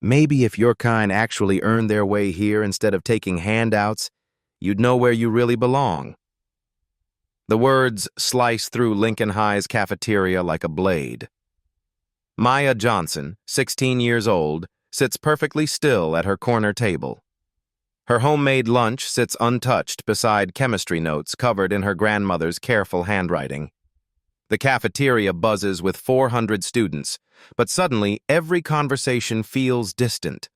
Maybe if your kind actually earned their way here instead of taking handouts, you'd know where you really belong. The words slice through Lincoln High's cafeteria like a blade. Maya Johnson, 16 years old, sits perfectly still at her corner table. Her homemade lunch sits untouched beside chemistry notes covered in her grandmother's careful handwriting. The cafeteria buzzes with 400 students, but suddenly every conversation feels distant.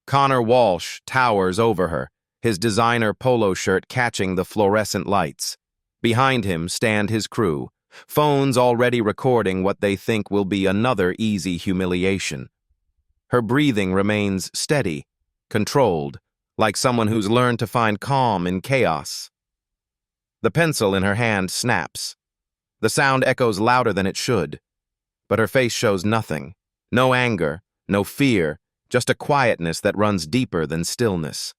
Connor Walsh towers over her, his designer polo shirt catching the fluorescent lights. Behind him stand his crew, phones already recording what they think will be another easy humiliation. Her breathing remains steady, controlled, like someone who's learned to find calm in chaos. The pencil in her hand snaps. The sound echoes louder than it should, but her face shows nothing. No anger, no fear, just a quietness that runs deeper than stillness.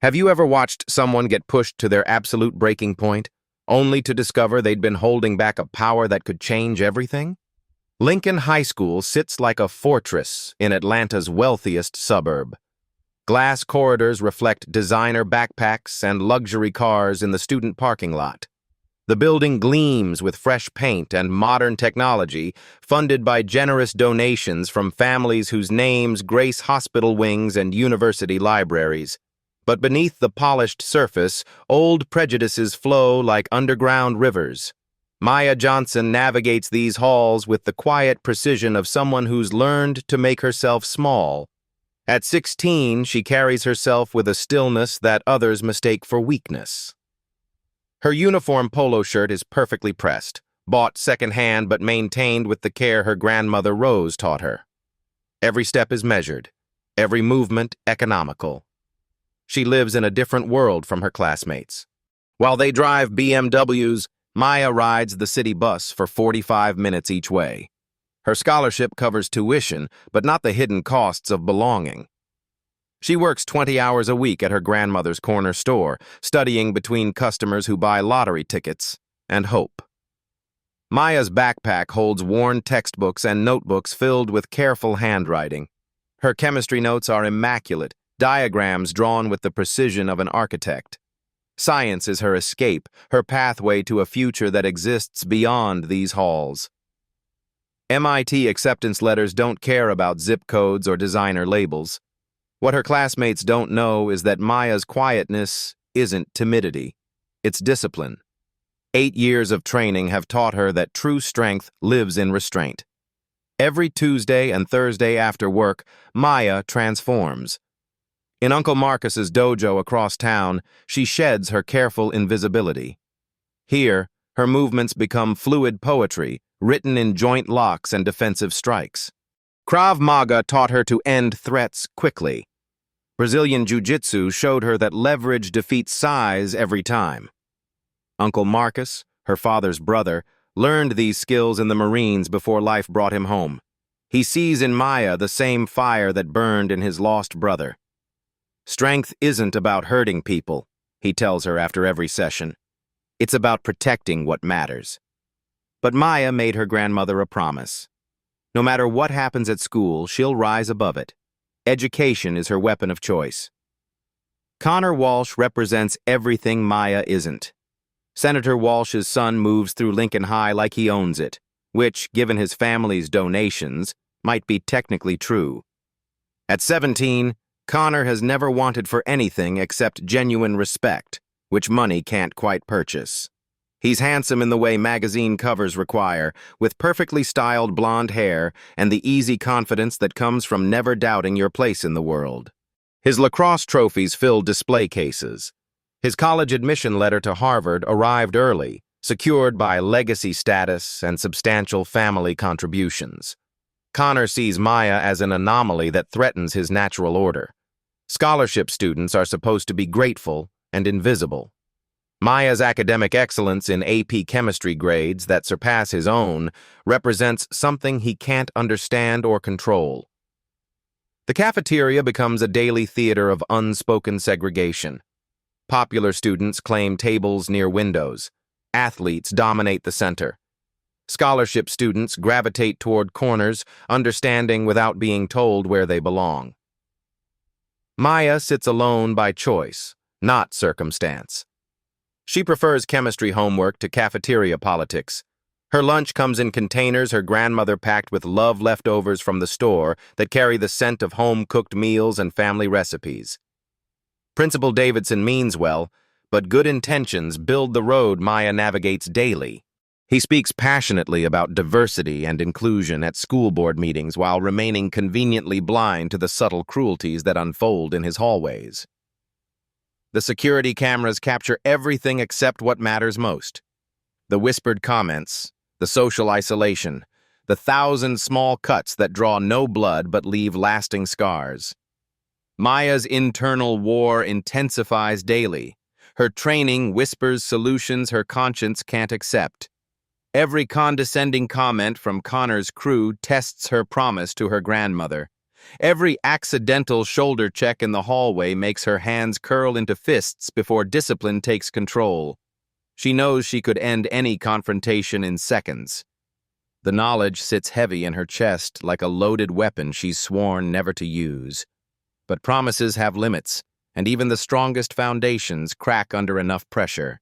Have you ever watched someone get pushed to their absolute breaking point, only to discover they'd been holding back a power that could change everything? Lincoln High School sits like a fortress in Atlanta's wealthiest suburb. Glass corridors reflect designer backpacks and luxury cars in the student parking lot. The building gleams with fresh paint and modern technology, funded by generous donations from families whose names grace hospital wings and university libraries. But beneath the polished surface, old prejudices flow like underground rivers. Maya Johnson navigates these halls with the quiet precision of someone who's learned to make herself small. At 16, she carries herself with a stillness that others mistake for weakness. Her uniform polo shirt is perfectly pressed, bought secondhand but maintained with the care her grandmother Rose taught her. Every step is measured, every movement economical. She lives in a different world from her classmates. While they drive BMWs, Maya rides the city bus for 45 minutes each way. Her scholarship covers tuition, but not the hidden costs of belonging. She works 20 hours a week at her grandmother's corner store, studying between customers who buy lottery tickets and hope. Maya's backpack holds worn textbooks and notebooks filled with careful handwriting. Her chemistry notes are immaculate, diagrams drawn with the precision of an architect. Science is her escape, her pathway to a future that exists beyond these halls. MIT acceptance letters don't care about zip codes or designer labels. What her classmates don't know is that Maya's quietness isn't timidity, it's discipline. 8 years of training have taught her that true strength lives in restraint. Every Tuesday and Thursday after work, Maya transforms. In Uncle Marcus's dojo across town, she sheds her careful invisibility. Here, her movements become fluid poetry, written in joint locks and defensive strikes. Krav Maga taught her to end threats quickly. Brazilian Jiu-Jitsu showed her that leverage defeats size every time. Uncle Marcus, her father's brother, learned these skills in the Marines before life brought him home. He sees in Maya the same fire that burned in his lost brother. Strength isn't about hurting people, he tells her after every session. It's about protecting what matters. But Maya made her grandmother a promise. No matter what happens at school, she'll rise above it. Education is her weapon of choice. Connor Walsh represents everything Maya isn't. Senator Walsh's son moves through Lincoln High like he owns it, which, given his family's donations, might be technically true. At 17, Connor has never wanted for anything except genuine respect, which money can't quite purchase. He's handsome in the way magazine covers require, with perfectly styled blonde hair and the easy confidence that comes from never doubting your place in the world. His lacrosse trophies fill display cases. His college admission letter to Harvard arrived early, secured by legacy status and substantial family contributions. Connor sees Maya as an anomaly that threatens his natural order. Scholarship students are supposed to be grateful and invisible. Maya's academic excellence in AP chemistry grades that surpass his own represents something he can't understand or control. The cafeteria becomes a daily theater of unspoken segregation. Popular students claim tables near windows. Athletes dominate the center. Scholarship students gravitate toward corners, understanding without being told where they belong. Maya sits alone by choice, not circumstance. She prefers chemistry homework to cafeteria politics. Her lunch comes in containers her grandmother packed with love leftovers from the store that carry the scent of home-cooked meals and family recipes. Principal Davidson means well, but good intentions build the road Maya navigates daily. He speaks passionately about diversity and inclusion at school board meetings while remaining conveniently blind to the subtle cruelties that unfold in his hallways. The security cameras capture everything except what matters most. The whispered comments, the social isolation, the 1,000 small cuts that draw no blood but leave lasting scars. Maya's internal war intensifies daily. Her training whispers solutions her conscience can't accept. Every condescending comment from Connor's crew tests her promise to her grandmother. Every accidental shoulder check in the hallway makes her hands curl into fists before discipline takes control. She knows she could end any confrontation in seconds. The knowledge sits heavy in her chest like a loaded weapon she's sworn never to use. But promises have limits, and even the strongest foundations crack under enough pressure.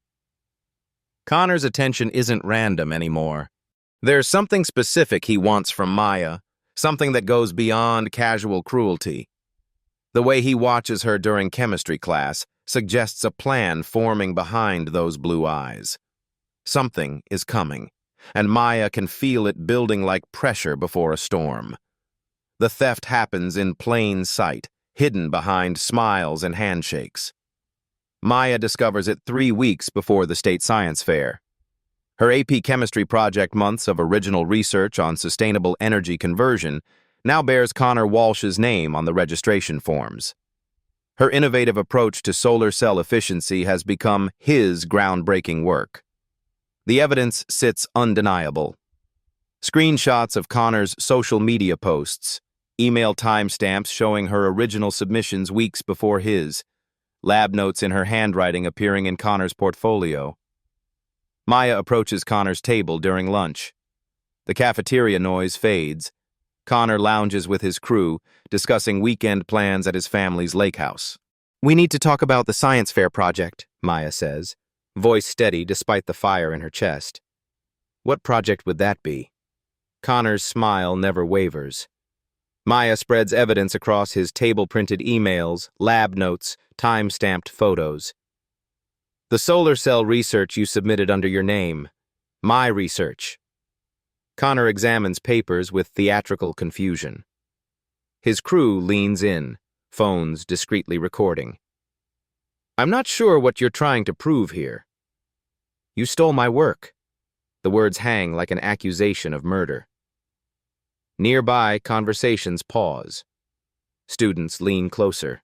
Connor's attention isn't random anymore. There's something specific he wants from Maya, something that goes beyond casual cruelty. The way he watches her during chemistry class suggests a plan forming behind those blue eyes. Something is coming, and Maya can feel it building like pressure before a storm. The theft happens in plain sight, hidden behind smiles and handshakes. Maya discovers it 3 weeks before the state science fair. Her AP chemistry project months of original research on sustainable energy conversion now bears Connor Walsh's name on the registration forms. Her innovative approach to solar cell efficiency has become his groundbreaking work. The evidence sits undeniable. Screenshots of Connor's social media posts, email timestamps showing her original submissions weeks before his, lab notes in her handwriting appearing in Connor's portfolio. Maya approaches Connor's table during lunch. The cafeteria noise fades. Connor lounges with his crew, discussing weekend plans at his family's lake house. "We need to talk about the science fair project," Maya says, voice steady despite the fire in her chest. "What project would that be?" Connor's smile never wavers. Maya spreads evidence across his table-printed emails, lab notes, time-stamped photos. "The solar cell research you submitted under your name. My research." Connor examines papers with theatrical confusion. His crew leans in, phones discreetly recording. "I'm not sure what you're trying to prove here." "You stole my work." The words hang like an accusation of murder. Nearby, conversations pause. Students lean closer.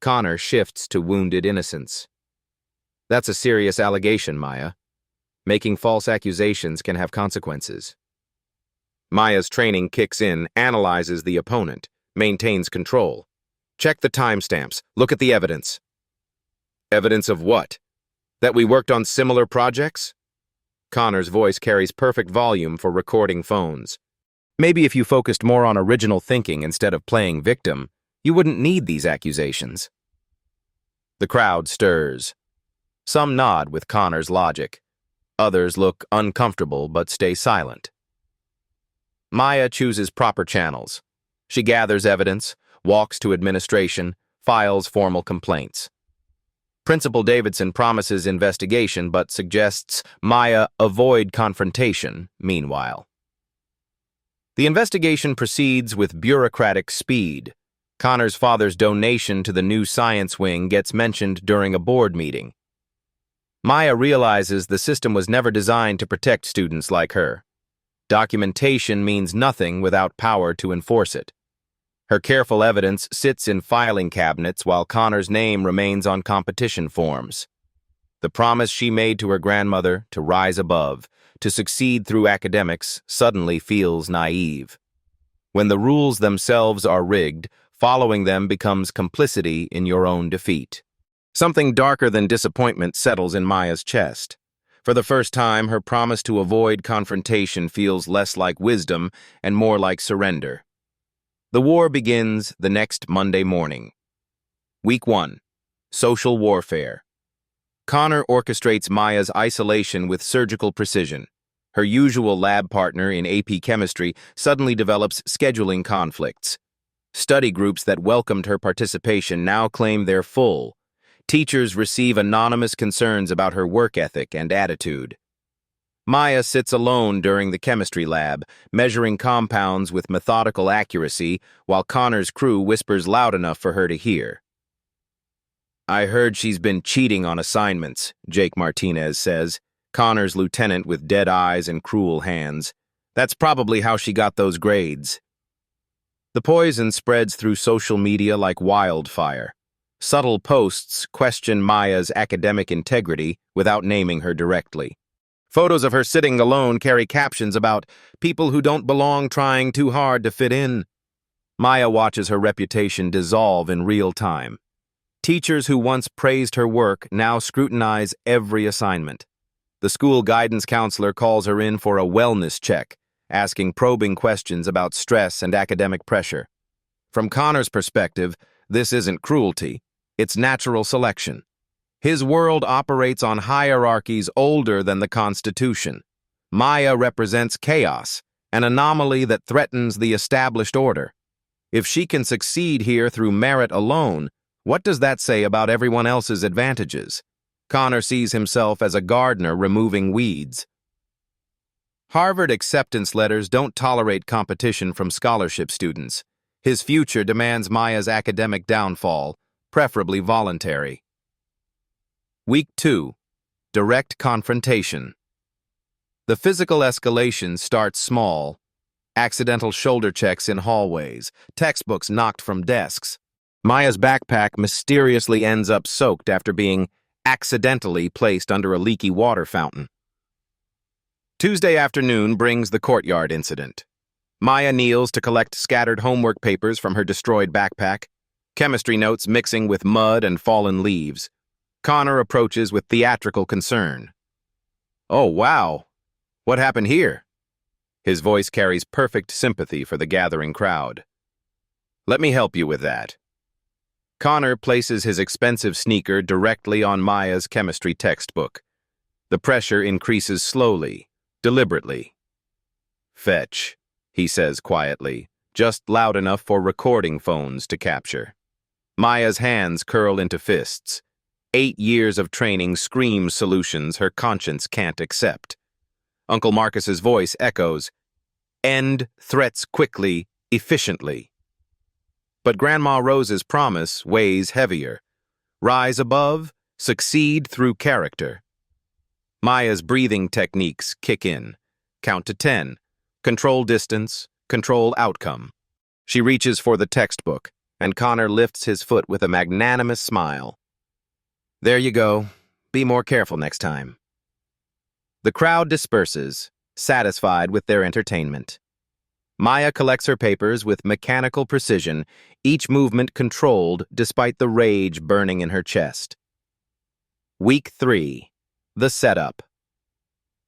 Connor shifts to wounded innocence. "That's a serious allegation, Maya. Making false accusations can have consequences." Maya's training kicks in, analyzes the opponent, maintains control. "Check the timestamps. Look at the evidence." "Evidence of what? That we worked on similar projects?" Connor's voice carries perfect volume for recording phones. "Maybe if you focused more on original thinking instead of playing victim, you wouldn't need these accusations." The crowd stirs. Some nod with Connor's logic. Others look uncomfortable but stay silent. Maya chooses proper channels. She gathers evidence, walks to administration, files formal complaints. Principal Davidson promises investigation but suggests Maya avoid confrontation meanwhile. The investigation proceeds with bureaucratic speed. Connor's father's donation to the new science wing gets mentioned during a board meeting. Maya realizes the system was never designed to protect students like her. Documentation means nothing without power to enforce it. Her careful evidence sits in filing cabinets while Connor's name remains on competition forms. The promise she made to her grandmother to rise above, to succeed through academics, suddenly feels naive. When the rules themselves are rigged, following them becomes complicity in your own defeat. Something darker than disappointment settles in Maya's chest. For the first time, her promise to avoid confrontation feels less like wisdom and more like surrender. The war begins the next Monday morning. Week 1. Social Warfare. Connor orchestrates Maya's isolation with surgical precision. Her usual lab partner in AP chemistry suddenly develops scheduling conflicts. Study groups that welcomed her participation now claim they're full. Teachers receive anonymous concerns about her work ethic and attitude. Maya sits alone during the chemistry lab, measuring compounds with methodical accuracy, while Connor's crew whispers loud enough for her to hear. "I heard she's been cheating on assignments," Jake Martinez says, Connor's lieutenant with dead eyes and cruel hands. "That's probably how she got those grades." The poison spreads through social media like wildfire. Subtle posts question Maya's academic integrity without naming her directly. Photos of her sitting alone carry captions about people who don't belong trying too hard to fit in. Maya watches her reputation dissolve in real time. Teachers who once praised her work now scrutinize every assignment. The school guidance counselor calls her in for a wellness check, asking probing questions about stress and academic pressure. From Connor's perspective, this isn't cruelty, it's natural selection. His world operates on hierarchies older than the Constitution. Maya represents chaos, an anomaly that threatens the established order. If she can succeed here through merit alone, what does that say about everyone else's advantages? Connor sees himself as a gardener removing weeds. Harvard acceptance letters don't tolerate competition from scholarship students. His future demands Maya's academic downfall, preferably voluntary. Week 2. Direct confrontation. The physical escalation starts small. Accidental shoulder checks in hallways, textbooks knocked from desks. Maya's backpack mysteriously ends up soaked after being accidentally placed under a leaky water fountain. Tuesday afternoon brings the courtyard incident. Maya kneels to collect scattered homework papers from her destroyed backpack, chemistry notes mixing with mud and fallen leaves. Connor approaches with theatrical concern. "Oh, wow. What happened here?" His voice carries perfect sympathy for the gathering crowd. "Let me help you with that." Connor places his expensive sneaker directly on Maya's chemistry textbook. The pressure increases slowly, deliberately. "Fetch," he says quietly, just loud enough for recording phones to capture. Maya's hands curl into fists. 8 years of training screams solutions her conscience can't accept. Uncle Marcus's voice echoes, "End threats quickly, efficiently." But Grandma Rose's promise weighs heavier. Rise above, succeed through character. Maya's breathing techniques kick in. Count to 10. Control distance, control outcome. She reaches for the textbook, and Connor lifts his foot with a magnanimous smile. "There you go. Be more careful next time." The crowd disperses, satisfied with their entertainment. Maya collects her papers with mechanical precision, each movement controlled despite the rage burning in her chest. Week 3. The setup.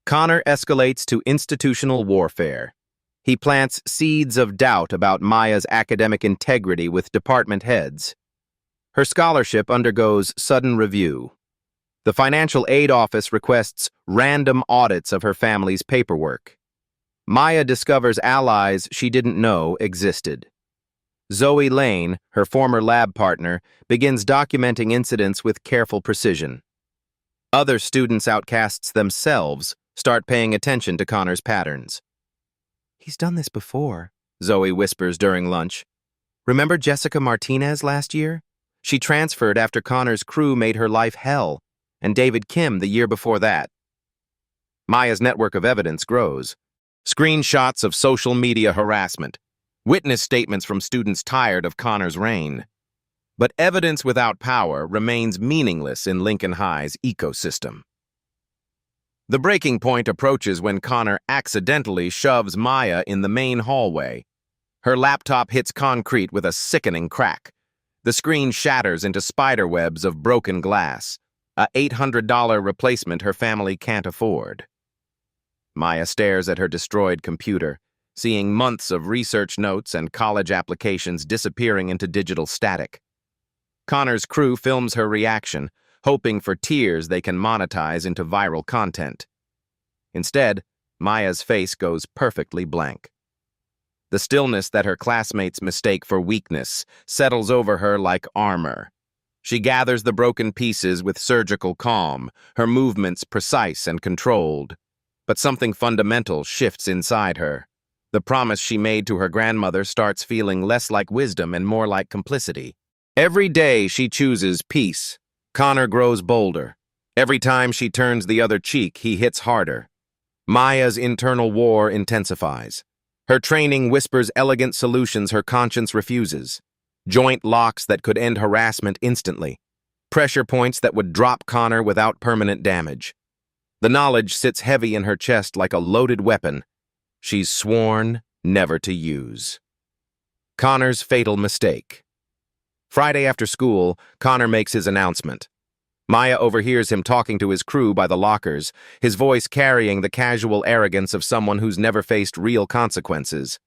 Connor escalates to institutional warfare. He plants seeds of doubt about Maya's academic integrity with department heads. Her scholarship undergoes sudden review. The financial aid office requests random audits of her family's paperwork. Maya discovers allies she didn't know existed. Zoe Lane, her former lab partner, begins documenting incidents with careful precision. Other students outcasts themselves start paying attention to Connor's patterns. "He's done this before," Zoe whispers during lunch. "Remember Jessica Martinez last year? She transferred after Connor's crew made her life hell, and David Kim the year before that." Maya's network of evidence grows. Screenshots of social media harassment, witness statements from students tired of Connor's reign. But evidence without power remains meaningless in Lincoln High's ecosystem. The breaking point approaches when Connor accidentally shoves Maya in the main hallway. Her laptop hits concrete with a sickening crack. The screen shatters into spiderwebs of broken glass, a $800 replacement her family can't afford. Maya stares at her destroyed computer, seeing months of research notes and college applications disappearing into digital static. Connor's crew films her reaction, hoping for tears they can monetize into viral content. Instead, Maya's face goes perfectly blank. The stillness that her classmates mistake for weakness settles over her like armor. She gathers the broken pieces with surgical calm, her movements precise and controlled. But something fundamental shifts inside her. The promise she made to her grandmother starts feeling less like wisdom and more like complicity. Every day she chooses peace. Connor grows bolder. Every time she turns the other cheek, he hits harder. Maya's internal war intensifies. Her training whispers elegant solutions her conscience refuses. Joint locks that could end harassment instantly. Pressure points that would drop Connor without permanent damage. The knowledge sits heavy in her chest like a loaded weapon she's sworn never to use. Connor's fatal mistake. Friday after school, Connor makes his announcement. Maya overhears him talking to his crew by the lockers, his voice carrying the casual arrogance of someone who's never faced real consequences.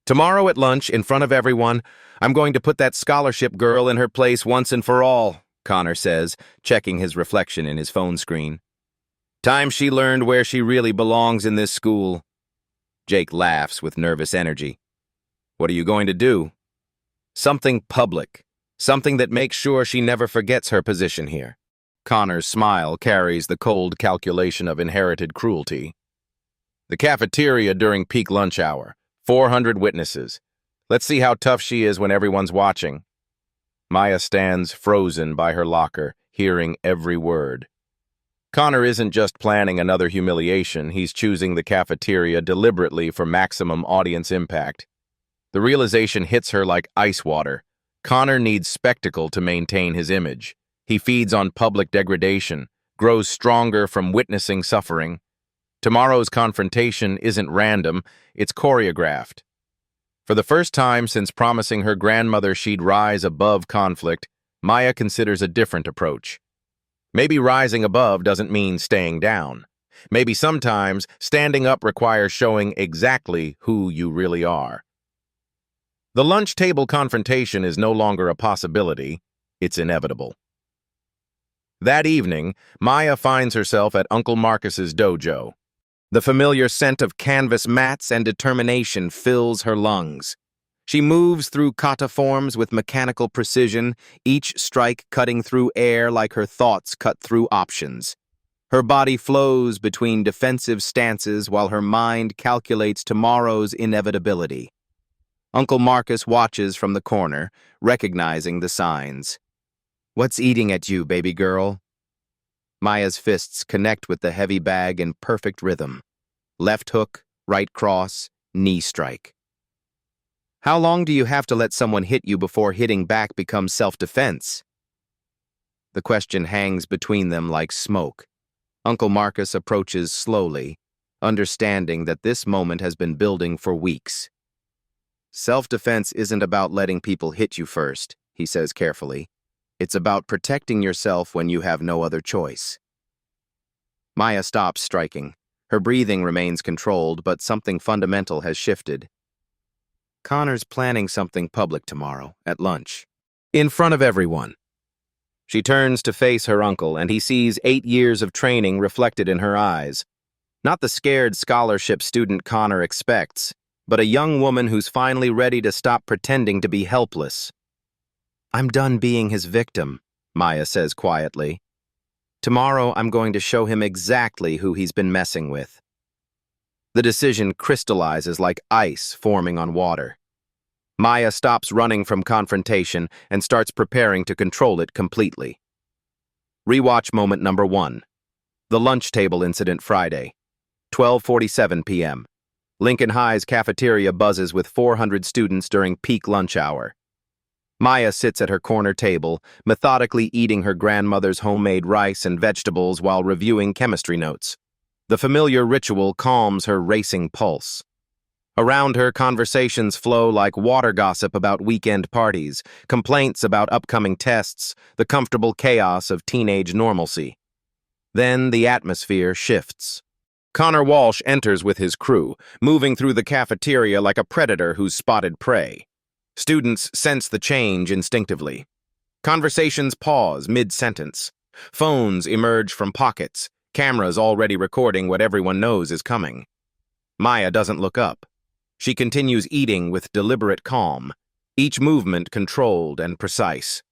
Tomorrow at lunch, in front of everyone, I'm going to put that scholarship girl in her place once and for all, Connor says, checking his reflection in his phone screen. Time she learned where she really belongs in this school. Jake laughs with nervous energy. What are you going to do? Something public. Something that makes sure she never forgets her position here. Connor's smile carries the cold calculation of inherited cruelty. The cafeteria during peak lunch hour. 400 witnesses. Let's see how tough she is when everyone's watching. Maya stands frozen by her locker, hearing every word. Connor isn't just planning another humiliation, he's choosing the cafeteria deliberately for maximum audience impact. The realization hits her like ice water. Connor needs spectacle to maintain his image. He feeds on public degradation, grows stronger from witnessing suffering. Tomorrow's confrontation isn't random, it's choreographed. For the first time since promising her grandmother she'd rise above conflict, Maya considers a different approach. Maybe rising above doesn't mean staying down. Maybe sometimes standing up requires showing exactly who you really are. The lunch table confrontation is no longer a possibility, it's inevitable. That evening, Maya finds herself at Uncle Marcus's dojo. The familiar scent of canvas mats and determination fills her lungs. She moves through kata forms with mechanical precision, each strike cutting through air like her thoughts cut through options. Her body flows between defensive stances while her mind calculates tomorrow's inevitability. Uncle Marcus watches from the corner, recognizing the signs. What's eating at you, baby girl? Maya's fists connect with the heavy bag in perfect rhythm. Left hook, right cross, knee strike. How long do you have to let someone hit you before hitting back becomes self-defense? The question hangs between them like smoke. Uncle Marcus approaches slowly, understanding that this moment has been building for weeks. Self-defense isn't about letting people hit you first, he says carefully. It's about protecting yourself when you have no other choice. Maya stops striking. Her breathing remains controlled, but something fundamental has shifted. Connor's planning something public tomorrow, at lunch. In front of everyone. She turns to face her uncle, and he sees 8 years of training reflected in her eyes. Not the scared scholarship student Connor expects, but a young woman who's finally ready to stop pretending to be helpless. I'm done being his victim, Maya says quietly. Tomorrow I'm going to show him exactly who he's been messing with. The decision crystallizes like ice forming on water. Maya stops running from confrontation and starts preparing to control it completely. Rewatch moment number 1. The lunch table incident Friday. 12:47 p.m. Lincoln High's cafeteria buzzes with 400 students during peak lunch hour. Maya sits at her corner table, methodically eating her grandmother's homemade rice and vegetables while reviewing chemistry notes. The familiar ritual calms her racing pulse. Around her, conversations flow like water gossip about weekend parties, complaints about upcoming tests, the comfortable chaos of teenage normalcy. Then the atmosphere shifts. Connor Walsh enters with his crew, moving through the cafeteria like a predator who's spotted prey. Students sense the change instinctively. Conversations pause mid-sentence. Phones emerge from pockets, cameras already recording what everyone knows is coming. Maya doesn't look up. She continues eating with deliberate calm, each movement controlled and precise.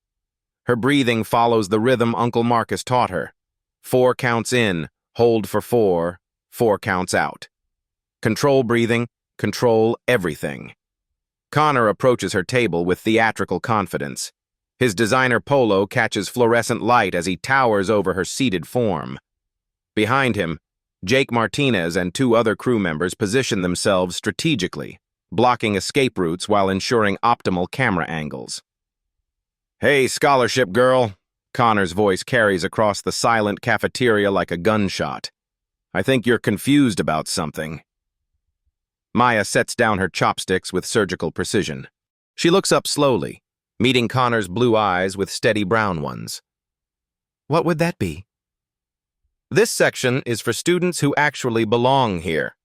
Her breathing follows the rhythm Uncle Marcus taught her. 4 counts in, hold for 4, 4 counts out. Control breathing, control everything. Connor approaches her table with theatrical confidence. His designer polo catches fluorescent light as he towers over her seated form. Behind him, Jake Martinez and 2 other crew members position themselves strategically, blocking escape routes while ensuring optimal camera angles. "Hey, scholarship girl," Connor's voice carries across the silent cafeteria like a gunshot. "I think you're confused about something." Maya sets down her chopsticks with surgical precision. She looks up slowly, meeting Connor's blue eyes with steady brown ones. "What would that be?" "This section is for students who actually belong here."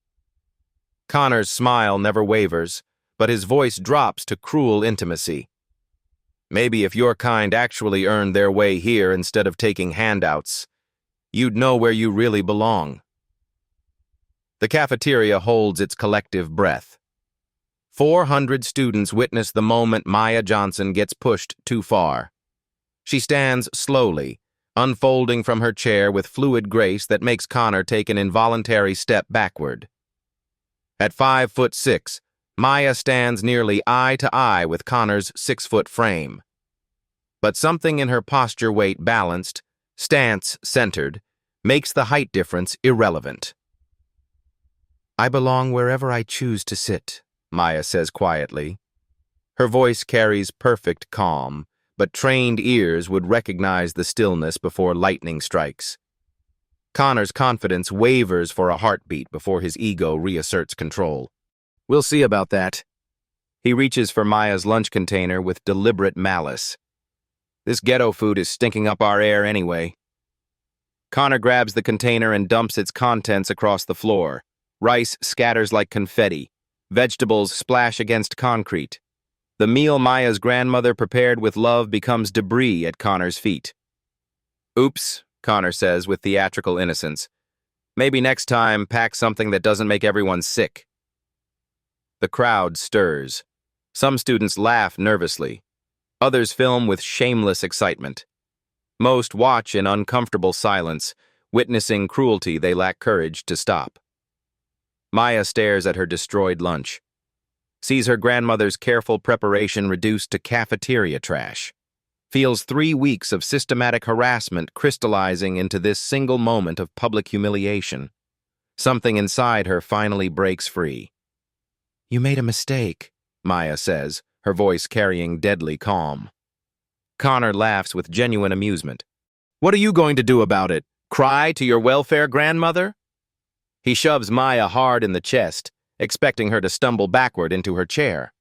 Connor's smile never wavers, but his voice drops to cruel intimacy. "Maybe if your kind actually earned their way here instead of taking handouts, you'd know where you really belong." The cafeteria holds its collective breath. 400 students witness the moment Maya Johnson gets pushed too far. She stands slowly, unfolding from her chair with fluid grace that makes Connor take an involuntary step backward. At 5'6", Maya stands nearly eye to eye with Connor's 6-foot frame. But something in her posture weight balanced, stance centered, makes the height difference irrelevant. "I belong wherever I choose to sit," Maya says quietly. Her voice carries perfect calm, but trained ears would recognize the stillness before lightning strikes. Connor's confidence wavers for a heartbeat before his ego reasserts control. "We'll see about that." He reaches for Maya's lunch container with deliberate malice. "This ghetto food is stinking up our air anyway." Connor grabs the container and dumps its contents across the floor. Rice scatters like confetti. Vegetables splash against concrete. The meal Maya's grandmother prepared with love becomes debris at Connor's feet. "Oops," Connor says with theatrical innocence. "Maybe next time pack something that doesn't make everyone sick." The crowd stirs. Some students laugh nervously. Others film with shameless excitement. Most watch in uncomfortable silence, witnessing cruelty they lack courage to stop. Maya stares at her destroyed lunch, sees her grandmother's careful preparation reduced to cafeteria trash, feels 3 weeks of systematic harassment crystallizing into this single moment of public humiliation. Something inside her finally breaks free. "You made a mistake," Maya says, her voice carrying deadly calm. Connor laughs with genuine amusement. "What are you going to do about it? Cry to your welfare grandmother?" He shoves Maya hard in the chest, expecting her to stumble backward into her chair.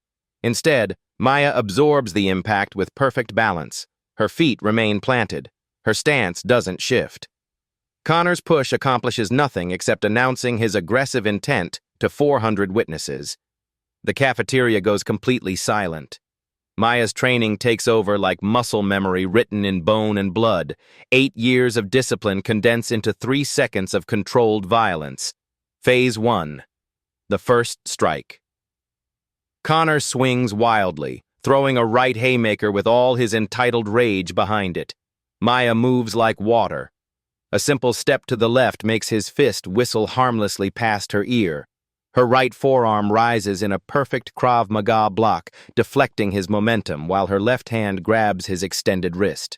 Instead, Maya absorbs the impact with perfect balance. Her feet remain planted. Her stance doesn't shift. Connor's push accomplishes nothing except announcing his aggressive intent to 400 witnesses. The cafeteria goes completely silent. Maya's training takes over like muscle memory written in bone and blood. 8 years of discipline condense into 3 seconds of controlled violence. Phase 1. The first strike. Connor swings wildly, throwing a right haymaker with all his entitled rage behind it. Maya moves like water. A simple step to the left makes his fist whistle harmlessly past her ear. Her right forearm rises in a perfect Krav Maga block, deflecting his momentum while her left hand grabs his extended wrist.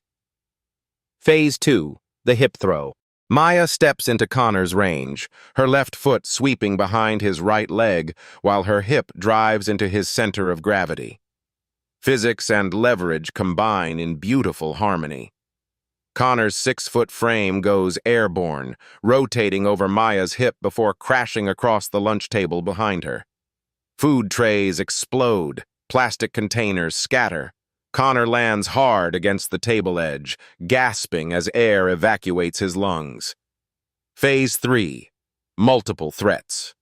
Phase 2. The hip throw. Maya steps into Connor's range, her left foot sweeping behind his right leg while her hip drives into his center of gravity. Physics and leverage combine in beautiful harmony. Connor's 6-foot frame goes airborne, rotating over Maya's hip before crashing across the lunch table behind her. Food trays explode, plastic containers scatter. Connor lands hard against the table edge, gasping as air evacuates his lungs. Phase 3. Multiple threats.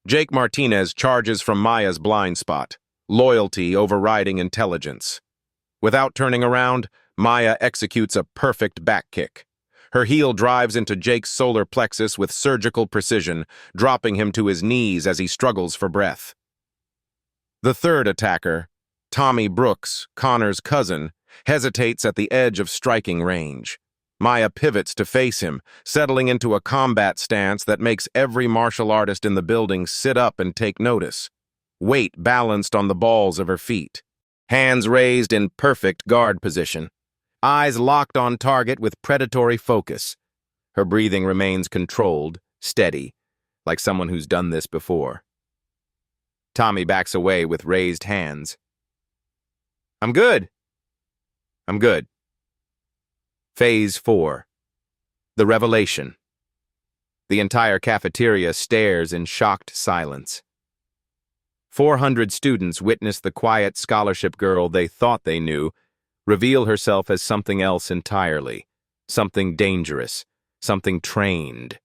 Jake Martinez charges from Maya's blind spot, loyalty overriding intelligence. Without turning around, Maya executes a perfect back kick. Her heel drives into Jake's solar plexus with surgical precision, dropping him to his knees as he struggles for breath. The third attacker, Tommy Brooks, Connor's cousin, hesitates at the edge of striking range. Maya pivots to face him, settling into a combat stance that makes every martial artist in the building sit up and take notice. Weight balanced on the balls of her feet. Hands raised in perfect guard position. Eyes locked on target with predatory focus. Her breathing remains controlled, steady, like someone who's done this before. Tommy backs away with raised hands. I'm good. I'm good. Phase 4. The revelation. The entire cafeteria stares in shocked silence. 400 students witness the quiet scholarship girl they thought they knew reveal herself as something else entirely, something dangerous, something trained.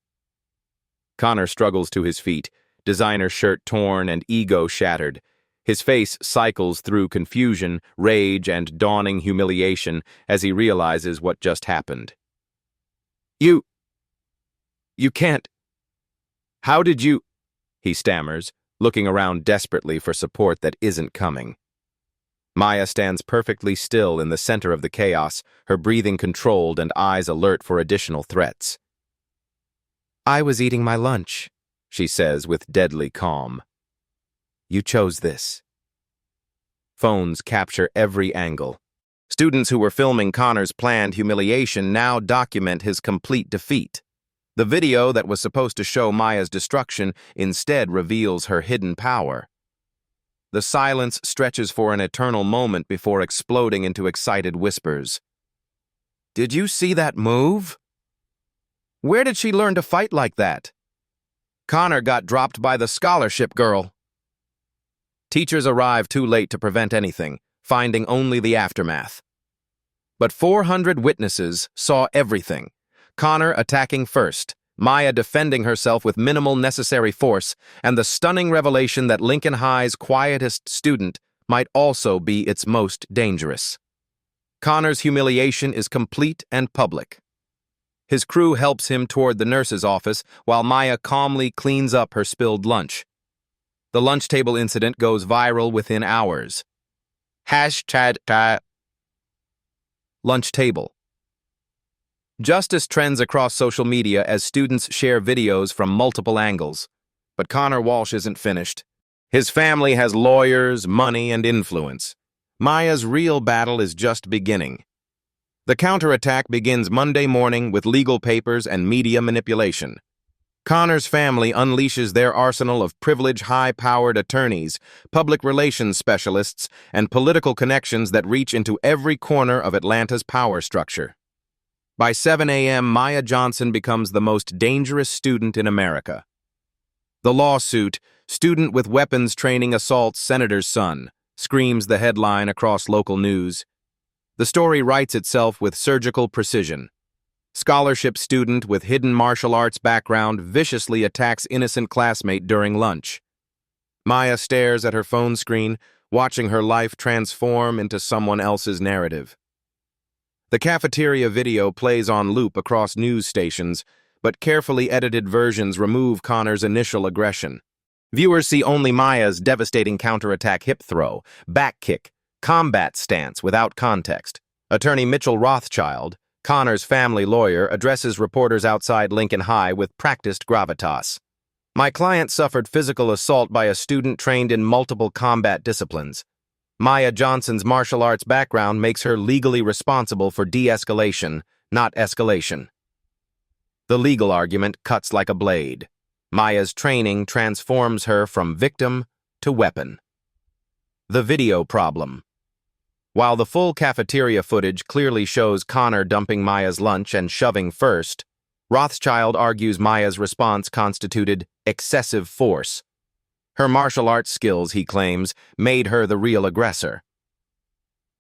Connor struggles to his feet, designer shirt torn and ego shattered. His face cycles through confusion, rage, and dawning humiliation as he realizes what just happened. You can't. How did you? He stammers, looking around desperately for support that isn't coming. Maya stands perfectly still in the center of the chaos, her breathing controlled and eyes alert for additional threats. I was eating my lunch, she says with deadly calm. You chose this. Phones capture every angle. Students who were filming Connor's planned humiliation now document his complete defeat. The video that was supposed to show Maya's destruction instead reveals her hidden power. The silence stretches for an eternal moment before exploding into excited whispers. Did you see that move? Where did she learn to fight like that? Connor got dropped by the scholarship girl. Teachers arrive too late to prevent anything, finding only the aftermath. But 400 witnesses saw everything. Connor attacking first, Maya defending herself with minimal necessary force, and the stunning revelation that Lincoln High's quietest student might also be its most dangerous. Connor's humiliation is complete and public. His crew helps him toward the nurse's office while Maya calmly cleans up her spilled lunch. The lunch table incident goes viral within hours. #lunch table. Justice trends across social media as students share videos from multiple angles. But Connor Walsh isn't finished. His family has lawyers, money, and influence. Maya's real battle is just beginning. The counterattack begins Monday morning with legal papers and media manipulation. Connor's family unleashes their arsenal of privileged, high-powered attorneys, public relations specialists, and political connections that reach into every corner of Atlanta's power structure. By 7 a.m., Maya Johnson becomes the most dangerous student in America. The lawsuit, "Student with Weapons Training Assaults Senator's Son," screams the headline across local news. The story writes itself with surgical precision. Scholarship student with hidden martial arts background viciously attacks innocent classmate during lunch. Maya stares at her phone screen, watching her life transform into someone else's narrative. The cafeteria video plays on loop across news stations, but carefully edited versions remove Connor's initial aggression. Viewers see only Maya's devastating counterattack hip throw, back kick, combat stance without context. Attorney Mitchell Rothschild, Connor's family lawyer, addresses reporters outside Lincoln High with practiced gravitas. My client suffered physical assault by a student trained in multiple combat disciplines. Maya Johnson's martial arts background makes her legally responsible for de-escalation, not escalation. The legal argument cuts like a blade. Maya's training transforms her from victim to weapon. The video problem. While the full cafeteria footage clearly shows Connor dumping Maya's lunch and shoving first, Rothschild argues Maya's response constituted excessive force. Her martial arts skills, he claims, made her the real aggressor.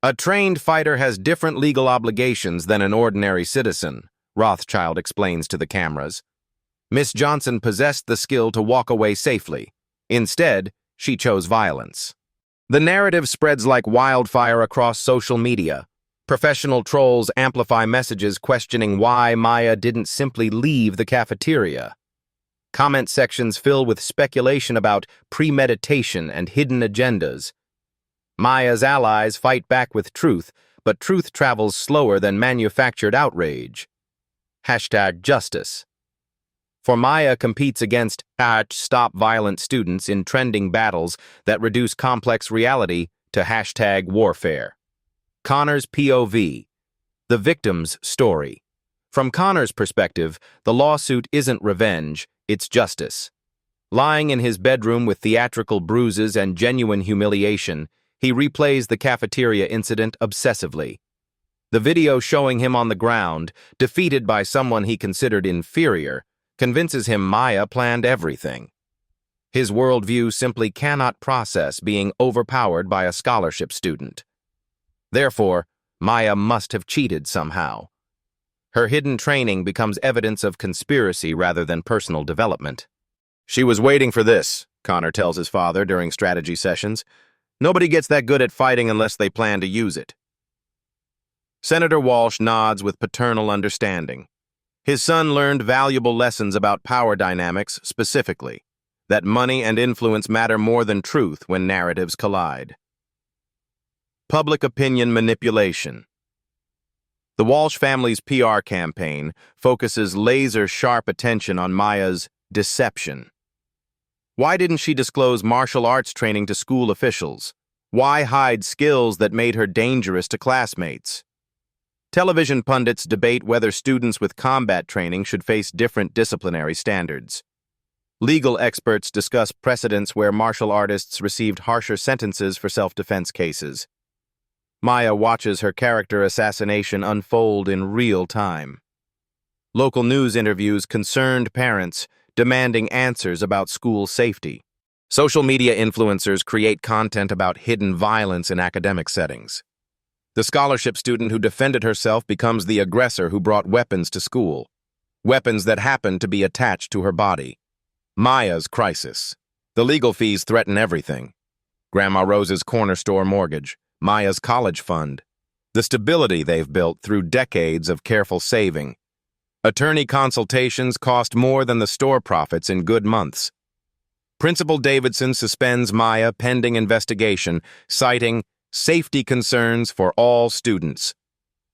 A trained fighter has different legal obligations than an ordinary citizen, Rothschild explains to the cameras. Miss Johnson possessed the skill to walk away safely. Instead, she chose violence. The narrative spreads like wildfire across social media. Professional trolls amplify messages questioning why Maya didn't simply leave the cafeteria. Comment sections fill with speculation about premeditation and hidden agendas. Maya's allies fight back with truth, but truth travels slower than manufactured outrage. #Justice. For Maya competes against #Stop Violent students in trending battles that reduce complex reality to #warfare. Connor's POV. The victim's story. From Connor's perspective, the lawsuit isn't revenge, it's justice. Lying in his bedroom with theatrical bruises and genuine humiliation, he replays the cafeteria incident obsessively. The video showing him on the ground, defeated by someone he considered inferior, convinces him Maya planned everything. His worldview simply cannot process being overpowered by a scholarship student. Therefore, Maya must have cheated somehow. Her hidden training becomes evidence of conspiracy rather than personal development. "She was waiting for this," Connor tells his father during strategy sessions. "Nobody gets that good at fighting unless they plan to use it." Senator Walsh nods with paternal understanding. His son learned valuable lessons about power dynamics specifically, that money and influence matter more than truth when narratives collide. Public opinion manipulation. The Walsh family's PR campaign focuses laser-sharp attention on Maya's deception. Why didn't she disclose martial arts training to school officials? Why hide skills that made her dangerous to classmates? Television pundits debate whether students with combat training should face different disciplinary standards. Legal experts discuss precedents where martial artists received harsher sentences for self-defense cases. Maya watches her character assassination unfold in real time. Local news interviews concerned parents, demanding answers about school safety. Social media influencers create content about hidden violence in academic settings. The scholarship student who defended herself becomes the aggressor who brought weapons to school. Weapons that happened to be attached to her body. Maya's crisis. The legal fees threaten everything. Grandma Rose's corner store mortgage. Maya's college fund. The stability they've built through decades of careful saving. Attorney consultations cost more than the store profits in good months. Principal Davidson suspends Maya pending investigation, citing safety concerns for all students.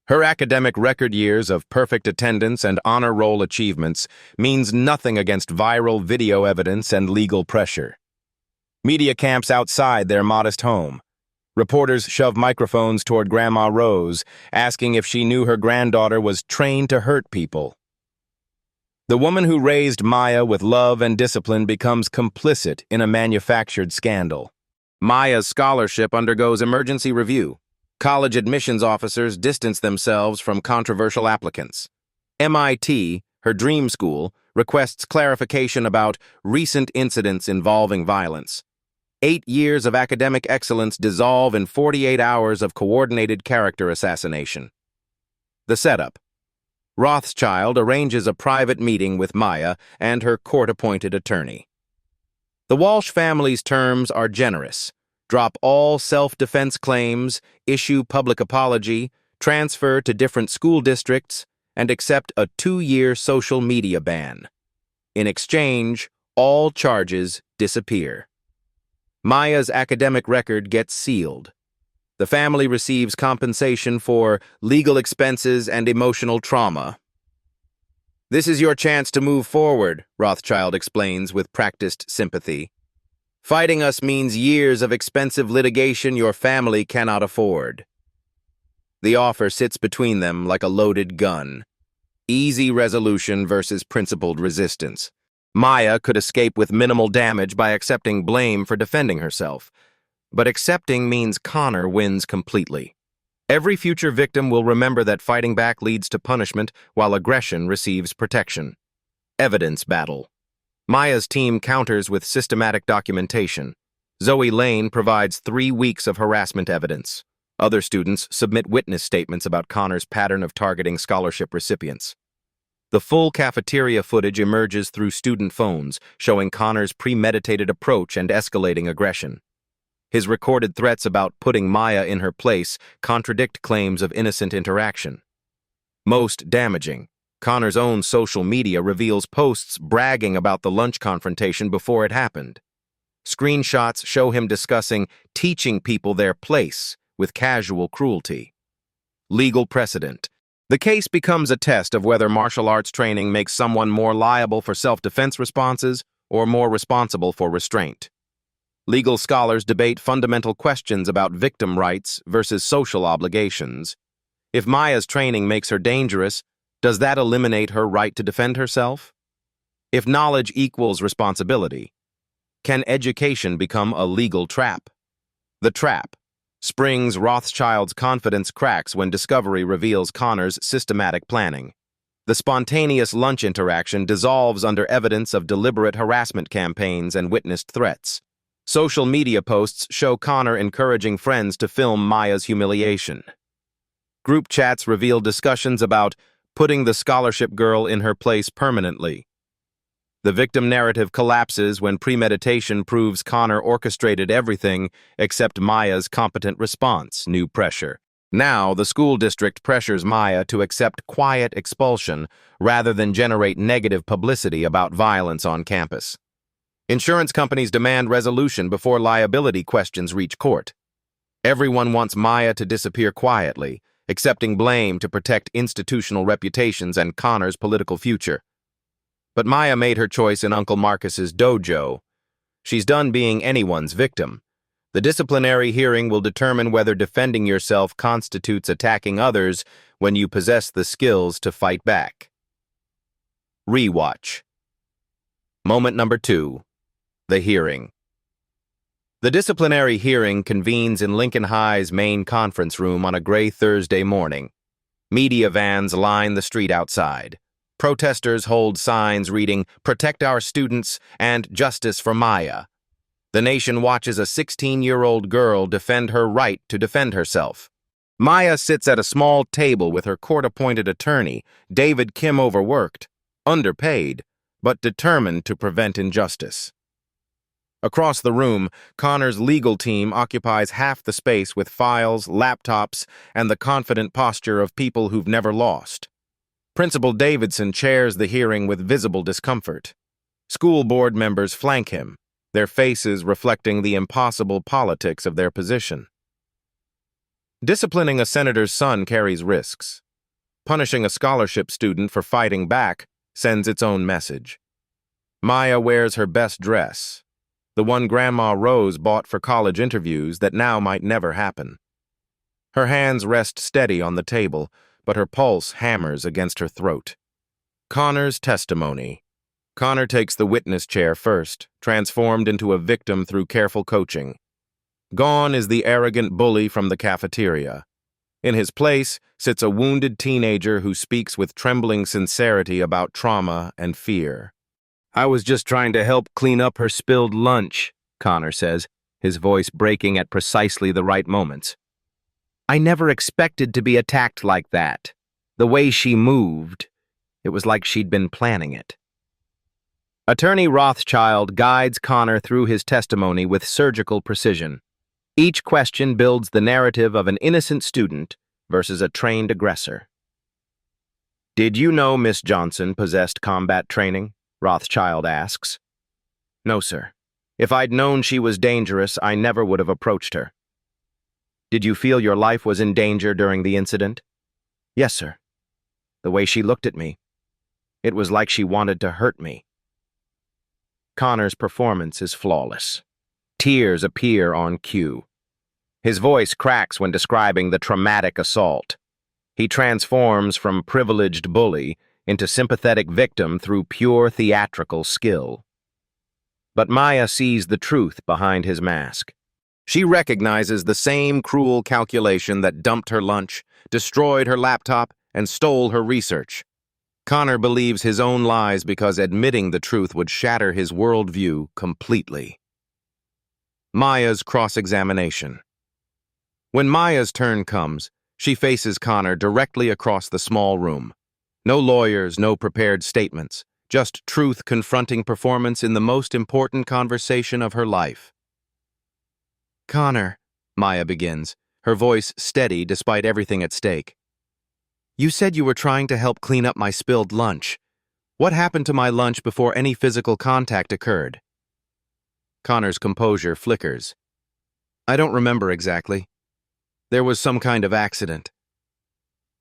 Her academic record years of perfect attendance and honor roll achievements means nothing against viral video evidence and legal pressure. Media camps outside their modest home. Reporters shove microphones toward Grandma Rose, asking if she knew her granddaughter was trained to hurt people. The woman who raised Maya with love and discipline becomes complicit in a manufactured scandal. Maya's scholarship undergoes emergency review. College admissions officers distance themselves from controversial applicants. MIT, her dream school, requests clarification about recent incidents involving violence. 8 years of academic excellence dissolve in 48 hours of coordinated character assassination. The setup. Rothschild arranges a private meeting with Maya and her court-appointed attorney. The Walsh family's terms are generous. Drop all self-defense claims, issue public apology, transfer to different school districts, and accept a 2-year social media ban. In exchange, all charges disappear. Maya's academic record gets sealed. The family receives compensation for legal expenses and emotional trauma. "This is your chance to move forward," Rothschild explains with practiced sympathy. "Fighting us means years of expensive litigation your family cannot afford." The offer sits between them like a loaded gun. Easy resolution versus principled resistance. Maya could escape with minimal damage by accepting blame for defending herself. But accepting means Connor wins completely. Every future victim will remember that fighting back leads to punishment while aggression receives protection. Evidence battle. Maya's team counters with systematic documentation. Zoe Lane provides 3 weeks of harassment evidence. Other students submit witness statements about Connor's pattern of targeting scholarship recipients. The full cafeteria footage emerges through student phones, showing Connor's premeditated approach and escalating aggression. His recorded threats about putting Maya in her place contradict claims of innocent interaction. Most damaging, Connor's own social media reveals posts bragging about the lunch confrontation before it happened. Screenshots show him discussing teaching people their place with casual cruelty. Legal precedent. The case becomes a test of whether martial arts training makes someone more liable for self-defense responses or more responsible for restraint. Legal scholars debate fundamental questions about victim rights versus social obligations. If Maya's training makes her dangerous, does that eliminate her right to defend herself? If knowledge equals responsibility, can education become a legal trap? The trap. Springs Rothschild's confidence cracks when discovery reveals Connor's systematic planning. The spontaneous lunch interaction dissolves under evidence of deliberate harassment campaigns and witnessed threats. Social media posts show Connor encouraging friends to film Maya's humiliation. Group chats reveal discussions about putting the scholarship girl in her place permanently. The victim narrative collapses when premeditation proves Connor orchestrated everything except Maya's competent response, new pressure. Now, the school district pressures Maya to accept quiet expulsion rather than generate negative publicity about violence on campus. Insurance companies demand resolution before liability questions reach court. Everyone wants Maya to disappear quietly, accepting blame to protect institutional reputations and Connor's political future. But Maya made her choice in Uncle Marcus's dojo. She's done being anyone's victim. The disciplinary hearing will determine whether defending yourself constitutes attacking others when you possess the skills to fight back. Rewatch. Moment number 2. The hearing. The disciplinary hearing convenes in Lincoln High's main conference room on a gray Thursday morning. Media vans line the street outside. Protesters hold signs reading, "Protect our students" and "Justice for Maya." The nation watches a 16-year-old girl defend her right to defend herself. Maya sits at a small table with her court-appointed attorney, David Kim, overworked, underpaid, but determined to prevent injustice. Across the room, Connor's legal team occupies half the space with files, laptops, and the confident posture of people who've never lost. Principal Davidson chairs the hearing with visible discomfort. School board members flank him, their faces reflecting the impossible politics of their position. Disciplining a senator's son carries risks. Punishing a scholarship student for fighting back sends its own message. Maya wears her best dress, the one Grandma Rose bought for college interviews that now might never happen. Her hands rest steady on the table, but her pulse hammers against her throat. Connor's testimony. Connor takes the witness chair first, transformed into a victim through careful coaching. Gone is the arrogant bully from the cafeteria. In his place sits a wounded teenager who speaks with trembling sincerity about trauma and fear. "I was just trying to help clean up her spilled lunch," Connor says, his voice breaking at precisely the right moments. "I never expected to be attacked like that. The way she moved, it was like she'd been planning it." Attorney Rothschild guides Connor through his testimony with surgical precision. Each question builds the narrative of an innocent student versus a trained aggressor. "Did you know Miss Johnson possessed combat training?" Rothschild asks. "No, sir. If I'd known she was dangerous, I never would have approached her." "Did you feel your life was in danger during the incident?" "Yes, sir. The way she looked at me, it was like she wanted to hurt me." Connor's performance is flawless. Tears appear on cue. His voice cracks when describing the traumatic assault. He transforms from privileged bully into sympathetic victim through pure theatrical skill. But Maya sees the truth behind his mask. She recognizes the same cruel calculation that dumped her lunch, destroyed her laptop, and stole her research. Connor believes his own lies because admitting the truth would shatter his worldview completely. Maya's cross-examination. When Maya's turn comes, she faces Connor directly across the small room. No lawyers, no prepared statements, just truth confronting performance in the most important conversation of her life. Connor, Maya begins, her voice steady despite everything at stake. You said you were trying to help clean up my spilled lunch. What happened to my lunch before any physical contact occurred? Connor's composure flickers. I don't remember exactly. There was some kind of accident.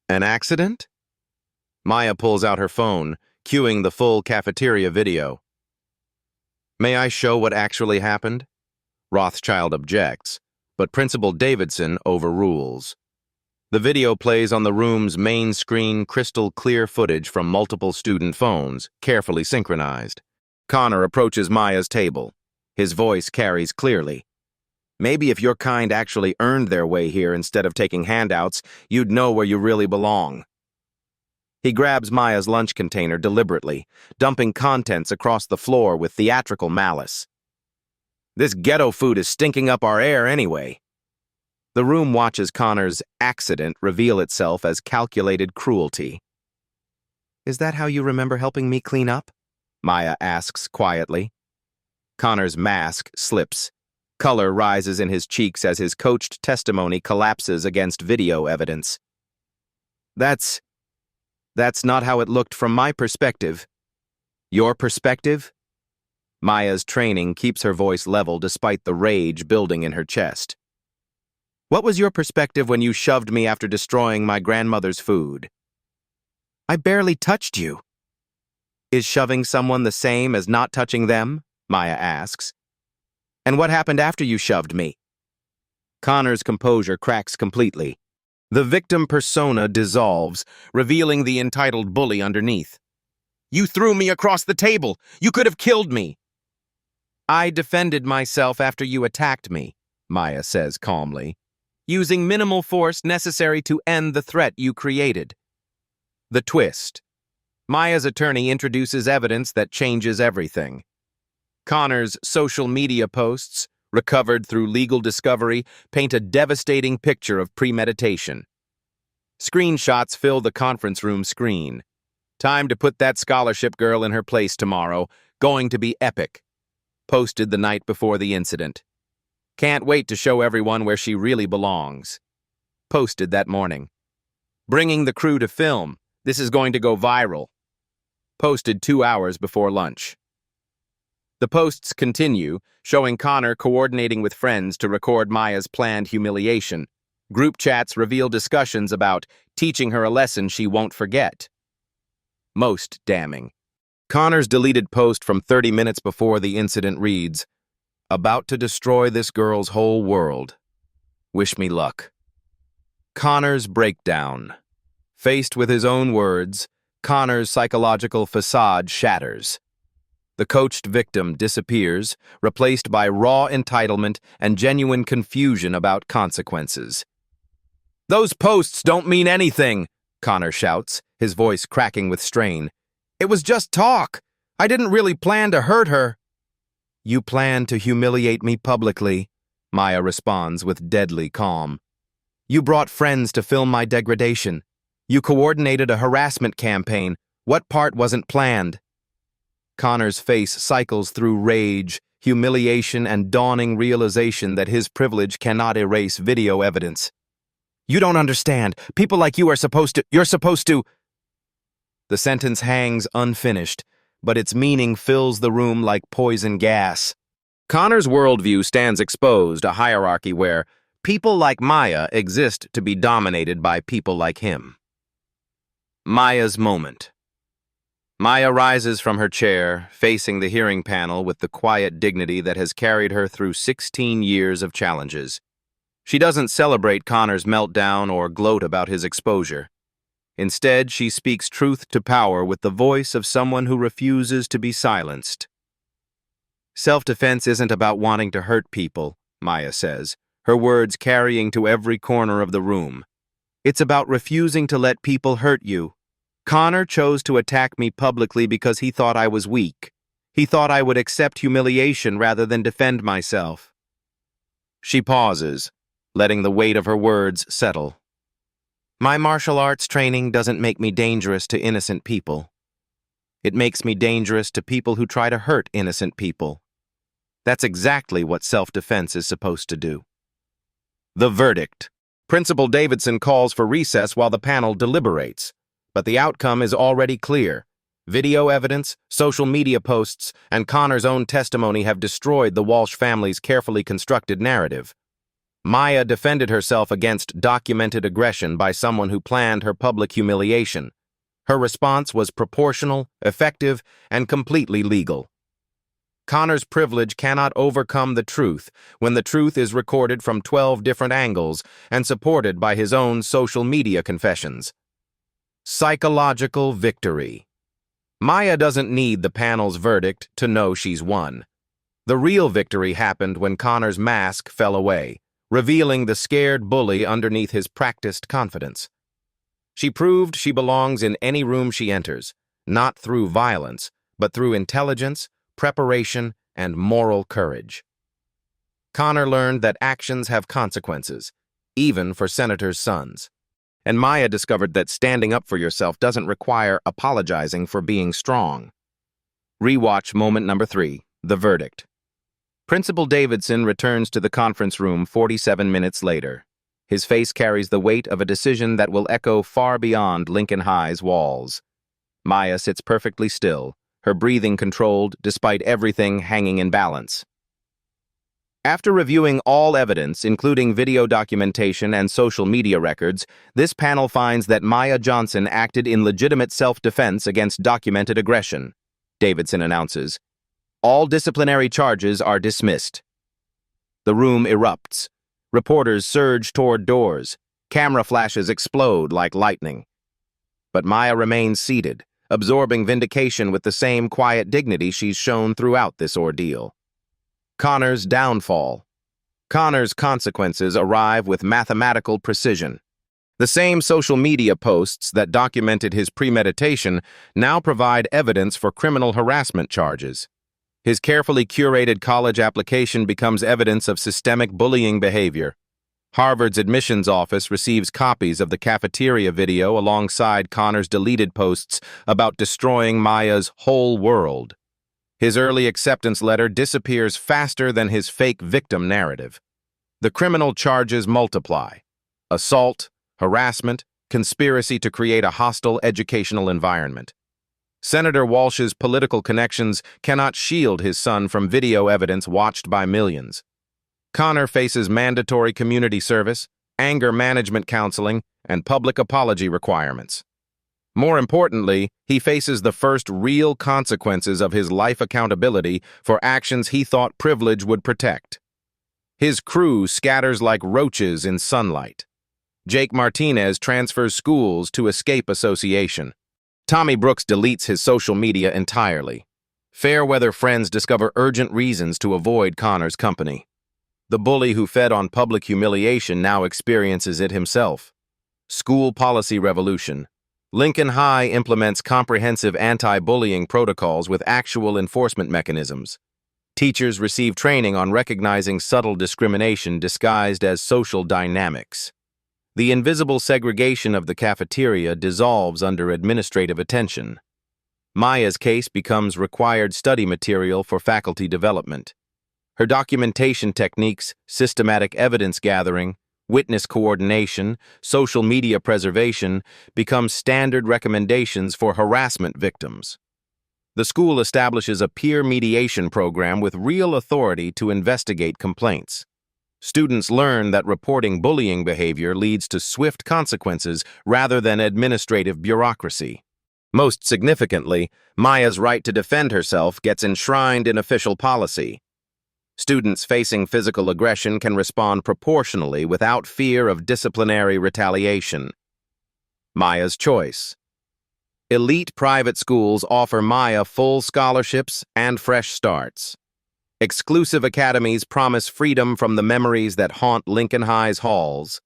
An accident? Maya pulls out her phone, cueing the full cafeteria video. May I show what actually happened? Rothschild objects, but Principal Davidson overrules. The video plays on the room's main screen, crystal clear footage from multiple student phones, carefully synchronized. Connor approaches Maya's table. His voice carries clearly. Maybe if your kind actually earned their way here instead of taking handouts, you'd know where you really belong. He grabs Maya's lunch container deliberately, dumping contents across the floor with theatrical malice. This ghetto food is stinking up our air anyway. The room watches Connor's accident reveal itself as calculated cruelty. Is that how you remember helping me clean up? Maya asks quietly. Connor's mask slips. Color rises in his cheeks as his coached testimony collapses against video evidence. That's not how it looked from my perspective. Your perspective? Maya's training keeps her voice level despite the rage building in her chest. What was your perspective when you shoved me after destroying my grandmother's food? I barely touched you. Is shoving someone the same as not touching them? Maya asks. And what happened after you shoved me? Connor's composure cracks completely. The victim persona dissolves, revealing the entitled bully underneath. You threw me across the table. You could have killed me. I defended myself after you attacked me, Maya says calmly, using minimal force necessary to end the threat you created. The twist. Maya's attorney introduces evidence that changes everything. Connor's social media posts, recovered through legal discovery, paint a devastating picture of premeditation. Screenshots fill the conference room screen. Time to put that scholarship girl in her place tomorrow. Going to be epic. Posted the night before the incident. Can't wait to show everyone where she really belongs. Posted that morning. Bringing the crew to film. This is going to go viral. Posted 2 hours before lunch. The posts continue, showing Connor coordinating with friends to record Maya's planned humiliation. Group chats reveal discussions about teaching her a lesson she won't forget. Most damning. Connor's deleted post from 30 minutes before the incident reads, "About to destroy this girl's whole world. Wish me luck." Connor's breakdown. Faced with his own words, Connor's psychological facade shatters. The coached victim disappears, replaced by raw entitlement and genuine confusion about consequences. Those posts don't mean anything, Connor shouts, his voice cracking with strain. It was just talk. I didn't really plan to hurt her. You planned to humiliate me publicly, Maya responds with deadly calm. You brought friends to film my degradation. You coordinated a harassment campaign. What part wasn't planned? Connor's face cycles through rage, humiliation, and dawning realization that his privilege cannot erase video evidence. You don't understand. People like you're supposed to... The sentence hangs unfinished, but its meaning fills the room like poison gas. Connor's worldview stands exposed, a hierarchy where people like Maya exist to be dominated by people like him. Maya's moment. Maya rises from her chair, facing the hearing panel with the quiet dignity that has carried her through 16 years of challenges. She doesn't celebrate Connor's meltdown or gloat about his exposure. Instead, she speaks truth to power with the voice of someone who refuses to be silenced. Self-defense isn't about wanting to hurt people, Maya says, her words carrying to every corner of the room. It's about refusing to let people hurt you. Connor chose to attack me publicly because he thought I was weak. He thought I would accept humiliation rather than defend myself. She pauses, letting the weight of her words settle. My martial arts training doesn't make me dangerous to innocent people. It makes me dangerous to people who try to hurt innocent people. That's exactly what self-defense is supposed to do. The verdict. Principal Davidson calls for recess while the panel deliberates, but the outcome is already clear. Video evidence, social media posts, and Connor's own testimony have destroyed the Walsh family's carefully constructed narrative. Maya defended herself against documented aggression by someone who planned her public humiliation. Her response was proportional, effective, and completely legal. Connor's privilege cannot overcome the truth when the truth is recorded from 12 different angles and supported by his own social media confessions. Psychological victory. Maya doesn't need the panel's verdict to know she's won. The real victory happened when Connor's mask fell away, revealing the scared bully underneath his practiced confidence. She proved she belongs in any room she enters, not through violence, but through intelligence, preparation, and moral courage. Connor learned that actions have consequences, even for senators' sons. And Maya discovered that standing up for yourself doesn't require apologizing for being strong. Rewatch moment number 3, the verdict. Principal Davidson returns to the conference room 47 minutes later. His face carries the weight of a decision that will echo far beyond Lincoln High's walls. Maya sits perfectly still, her breathing controlled despite everything hanging in balance. After reviewing all evidence, including video documentation and social media records, this panel finds that Maya Johnson acted in legitimate self-defense against documented aggression. Davidson announces, "All disciplinary charges are dismissed." The room erupts. Reporters surge toward doors. Camera flashes explode like lightning. But Maya remains seated, absorbing vindication with the same quiet dignity she's shown throughout this ordeal. Connor's downfall. Connor's consequences arrive with mathematical precision. The same social media posts that documented his premeditation now provide evidence for criminal harassment charges. His carefully curated college application becomes evidence of systemic bullying behavior. Harvard's admissions office receives copies of the cafeteria video alongside Connor's deleted posts about destroying Maya's whole world. His early acceptance letter disappears faster than his fake victim narrative. The criminal charges multiply: assault, harassment, conspiracy to create a hostile educational environment. Senator Walsh's political connections cannot shield his son from video evidence watched by millions. Connor faces mandatory community service, anger management counseling, and public apology requirements. More importantly, he faces the first real consequences of his life accountability for actions he thought privilege would protect. His crew scatters like roaches in sunlight. Jake Martinez transfers schools to escape association. Tommy Brooks deletes his social media entirely. Fair-weather friends discover urgent reasons to avoid Connor's company. The bully who fed on public humiliation now experiences it himself. School policy revolution. Lincoln High implements comprehensive anti-bullying protocols with actual enforcement mechanisms. Teachers receive training on recognizing subtle discrimination disguised as social dynamics. The invisible segregation of the cafeteria dissolves under administrative attention. Maya's case becomes required study material for faculty development. Her documentation techniques, systematic evidence gathering, witness coordination, social media preservation become standard recommendations for harassment victims. The school establishes a peer mediation program with real authority to investigate complaints. Students learn that reporting bullying behavior leads to swift consequences rather than administrative bureaucracy. Most significantly, Maya's right to defend herself gets enshrined in official policy. Students facing physical aggression can respond proportionally without fear of disciplinary retaliation. Maya's choice. Elite private schools offer Maya full scholarships and fresh starts. Exclusive academies promise freedom from the memories that haunt Lincoln High's halls.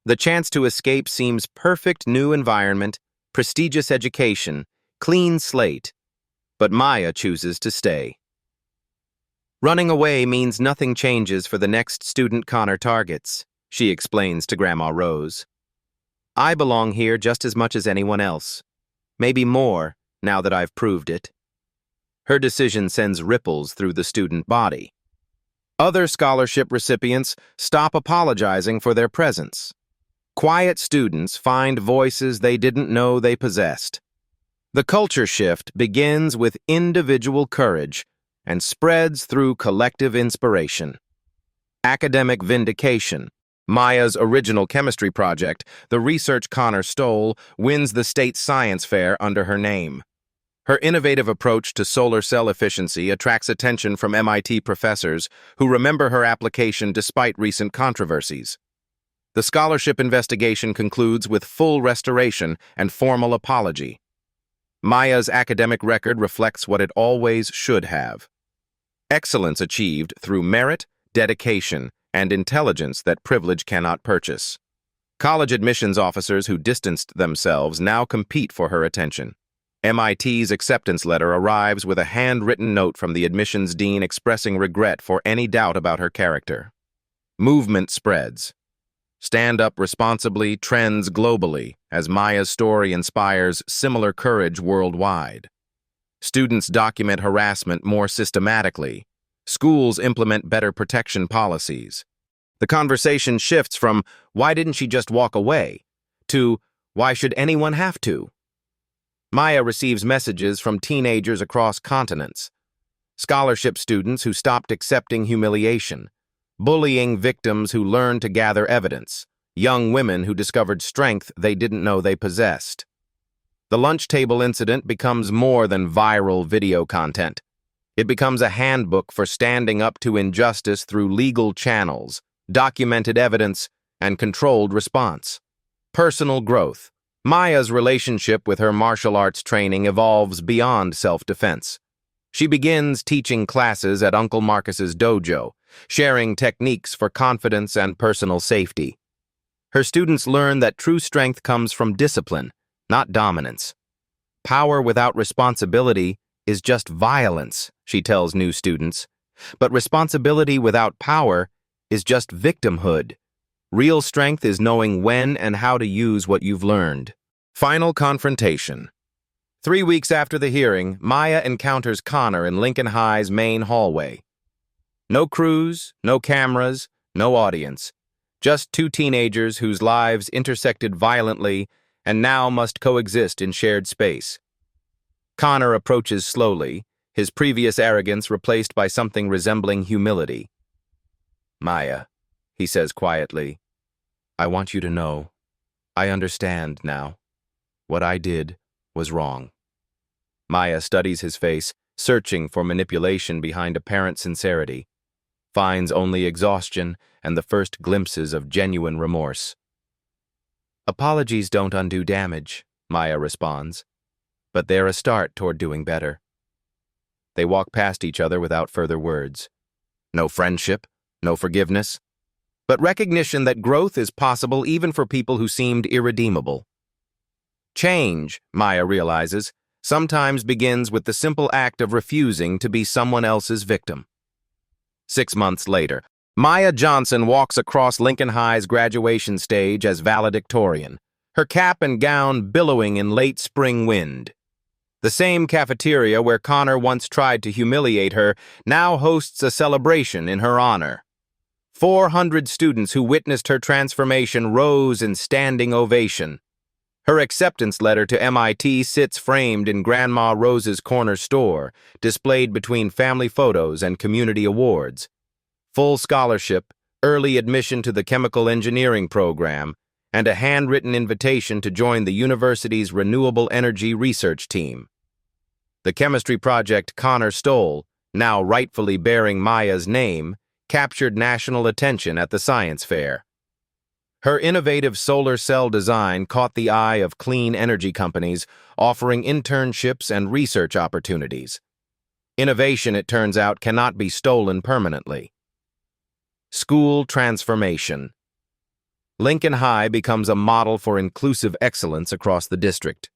The chance to escape seems perfect: new environment, prestigious education, clean slate. But Maya chooses to stay. Running away means nothing changes for the next student Connor targets, she explains to Grandma Rose. I belong here just as much as anyone else. Maybe more, now that I've proved it. Her decision sends ripples through the student body. Other scholarship recipients stop apologizing for their presence. Quiet students find voices they didn't know they possessed. The culture shift begins with individual courage and spreads through collective inspiration. Academic vindication. Maya's original chemistry project, the research Connor stole, wins the state science fair under her name. Her innovative approach to solar cell efficiency attracts attention from MIT professors who remember her application despite recent controversies. The scholarship investigation concludes with full restoration and formal apology. Maya's academic record reflects what it always should have. Excellence achieved through merit, dedication, and intelligence that privilege cannot purchase. College admissions officers who distanced themselves now compete for her attention. MIT's acceptance letter arrives with a handwritten note from the admissions dean expressing regret for any doubt about her character. Movement spreads. Stand Up Responsibly trends globally as Maya's story inspires similar courage worldwide. Students document harassment more systematically. Schools implement better protection policies. The conversation shifts from, "Why didn't she just walk away?" to, "Why should anyone have to?" Maya receives messages from teenagers across continents. Scholarship students who stopped accepting humiliation. Bullying victims who learned to gather evidence. Young women who discovered strength they didn't know they possessed. The lunch table incident becomes more than viral video content. It becomes a handbook for standing up to injustice through legal channels, documented evidence, and controlled response. Personal growth. Maya's relationship with her martial arts training evolves beyond self-defense. She begins teaching classes at Uncle Marcus's dojo, sharing techniques for confidence and personal safety. Her students learn that true strength comes from discipline, not dominance. Power without responsibility is just violence, she tells new students. But responsibility without power is just victimhood. Real strength is knowing when and how to use what you've learned. Final confrontation. 3 weeks after the hearing, Maya encounters Connor in Lincoln High's main hallway. No crews, no cameras, no audience. Just two teenagers whose lives intersected violently and now must coexist in shared space. Connor approaches slowly, his previous arrogance replaced by something resembling humility. "Maya," he says quietly, "I want you to know, I understand now. What I did was wrong." Maya studies his face, searching for manipulation behind apparent sincerity, finds only exhaustion and the first glimpses of genuine remorse. "Apologies don't undo damage," Maya responds, "but they're a start toward doing better." They walk past each other without further words. No friendship, no forgiveness, but recognition that growth is possible even for people who seemed irredeemable. Change, Maya realizes, sometimes begins with the simple act of refusing to be someone else's victim. 6 months later, Maya Johnson walks across Lincoln High's graduation stage as valedictorian, her cap and gown billowing in late spring wind. The same cafeteria where Connor once tried to humiliate her now hosts a celebration in her honor. 400 students who witnessed her transformation rose in standing ovation. Her acceptance letter to MIT sits framed in Grandma Rose's corner store, displayed between family photos and community awards. Full scholarship, early admission to the chemical engineering program, and a handwritten invitation to join the university's renewable energy research team. The chemistry project Connor stole, now rightfully bearing Maya's name, captured national attention at the science fair. Her innovative solar cell design caught the eye of clean energy companies offering internships and research opportunities. Innovation, it turns out, cannot be stolen permanently. School transformation. Lincoln High becomes a model for inclusive excellence across the district.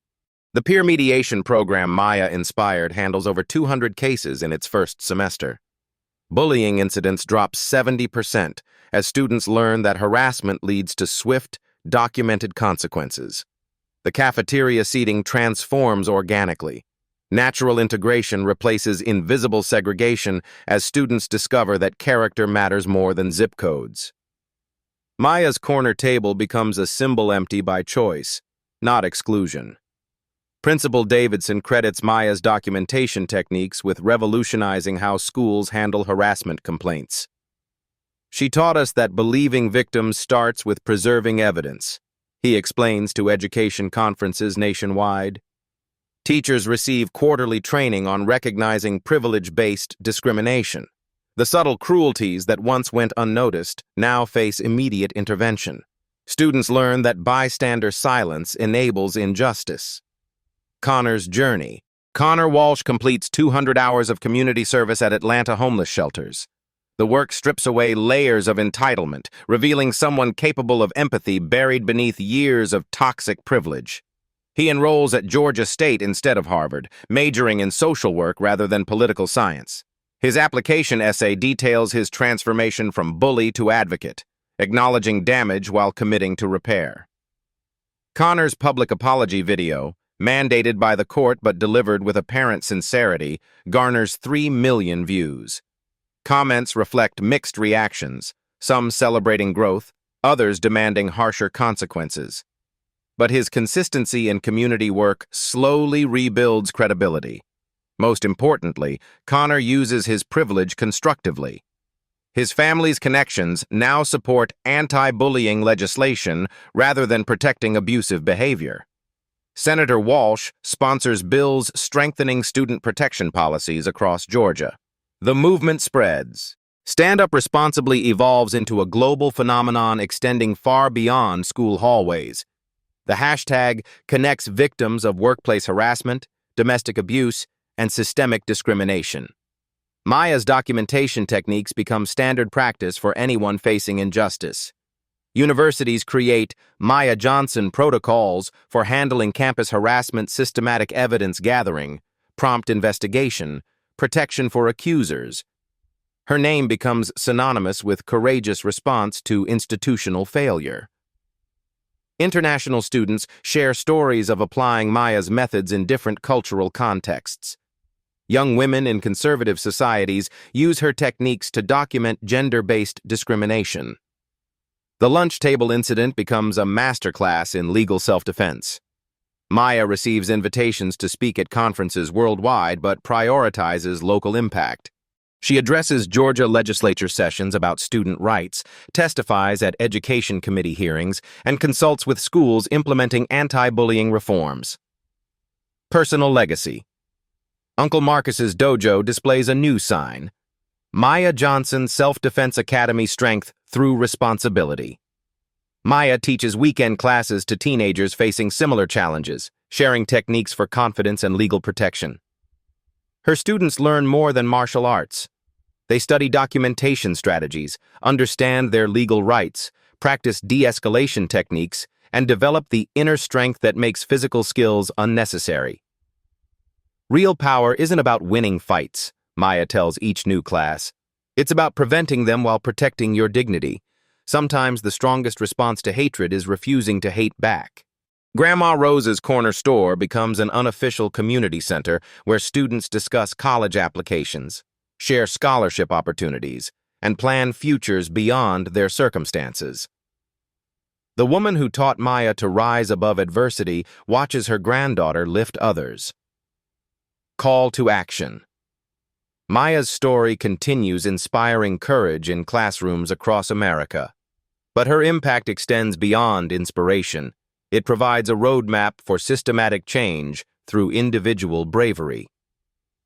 The peer mediation program Maya inspired handles over 200 cases in its first semester. Bullying incidents drop 70% as students learn that harassment leads to swift, documented consequences. The cafeteria seating transforms organically. Natural integration replaces invisible segregation as students discover that character matters more than zip codes. Maya's corner table becomes a symbol empty by choice, not exclusion. Principal Davidson credits Maya's documentation techniques with revolutionizing how schools handle harassment complaints. She taught us that believing victims starts with preserving evidence, he explains to education conferences nationwide. Teachers receive quarterly training on recognizing privilege-based discrimination. The subtle cruelties that once went unnoticed now face immediate intervention. Students learn that bystander silence enables injustice. Connor's journey. Connor Walsh completes 200 hours of community service at Atlanta homeless shelters. The work strips away layers of entitlement, revealing someone capable of empathy buried beneath years of toxic privilege. He enrolls at Georgia State instead of Harvard, majoring in social work rather than political science. His application essay details his transformation from bully to advocate, acknowledging damage while committing to repair. Connor's public apology video, mandated by the court but delivered with apparent sincerity, garners 3 million views. Comments reflect mixed reactions, some celebrating growth, others demanding harsher consequences. But his consistency in community work slowly rebuilds credibility. Most importantly, Connor uses his privilege constructively. His family's connections now support anti-bullying legislation rather than protecting abusive behavior. Senator Walsh sponsors bills strengthening student protection policies across Georgia. The movement spreads. Stand Up Responsibly evolves into a global phenomenon extending far beyond school hallways. The hashtag connects victims of workplace harassment, domestic abuse, and systemic discrimination. Maya's documentation techniques become standard practice for anyone facing injustice. Universities create Maya Johnson protocols for handling campus harassment, systematic evidence gathering, prompt investigation, protection for accusers. Her name becomes synonymous with courageous response to institutional failure. International students share stories of applying Maya's methods in different cultural contexts. Young women in conservative societies use her techniques to document gender-based discrimination. The lunch table incident becomes a masterclass in legal self-defense. Maya receives invitations to speak at conferences worldwide but prioritizes local impact. She addresses Georgia legislature sessions about student rights, testifies at education committee hearings, and consults with schools implementing anti-bullying reforms. Personal legacy. Uncle Marcus's dojo displays a new sign: Maya Johnson Self-Defense Academy Strength Through Responsibility. Maya teaches weekend classes to teenagers facing similar challenges, sharing techniques for confidence and legal protection. Her students learn more than martial arts. They study documentation strategies, understand their legal rights, practice de-escalation techniques, and develop the inner strength that makes physical skills unnecessary. Real power isn't about winning fights, Maya tells each new class. It's about preventing them while protecting your dignity. Sometimes the strongest response to hatred is refusing to hate back. Grandma Rose's corner store becomes an unofficial community center where students discuss college applications, share scholarship opportunities, and plan futures beyond their circumstances. The woman who taught Maya to rise above adversity watches her granddaughter lift others. Call to action. Maya's story continues inspiring courage in classrooms across America. But her impact extends beyond inspiration. It provides a roadmap for systematic change through individual bravery.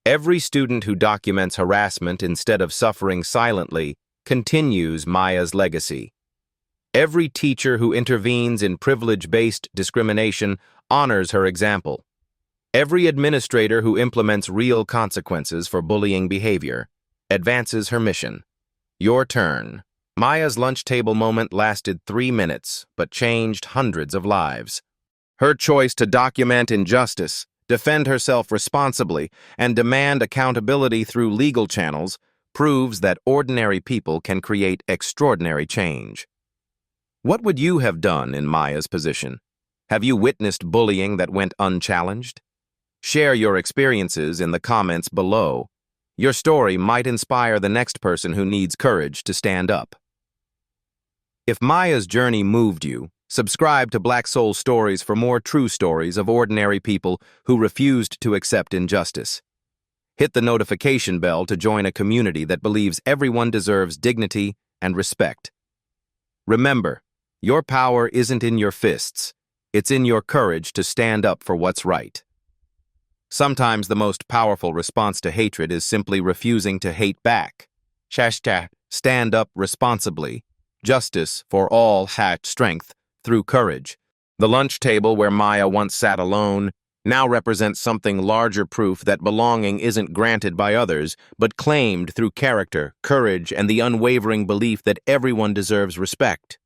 Every student who documents harassment instead of suffering silently continues Maya's legacy. Every teacher who intervenes in privilege-based discrimination honors her example. Every administrator who implements real consequences for bullying behavior advances her mission. Your turn. Maya's lunch table moment lasted 3 minutes, but changed hundreds of lives. Her choice to document injustice, defend herself responsibly, and demand accountability through legal channels proves that ordinary people can create extraordinary change. What would you have done in Maya's position? Have you witnessed bullying that went unchallenged? Share your experiences in the comments below. Your story might inspire the next person who needs courage to stand up. If Maya's journey moved you, subscribe to Black Soul Stories for more true stories of ordinary people who refused to accept injustice. Hit the notification bell to join a community that believes everyone deserves dignity and respect. Remember, your power isn't in your fists. It's in your courage to stand up for what's right. Sometimes the most powerful response to hatred is simply refusing to hate back. Stand up responsibly. Justice for all strength through courage. The lunch table where Maya once sat alone now represents something larger, proof that belonging isn't granted by others, but claimed through character, courage, and the unwavering belief that everyone deserves respect.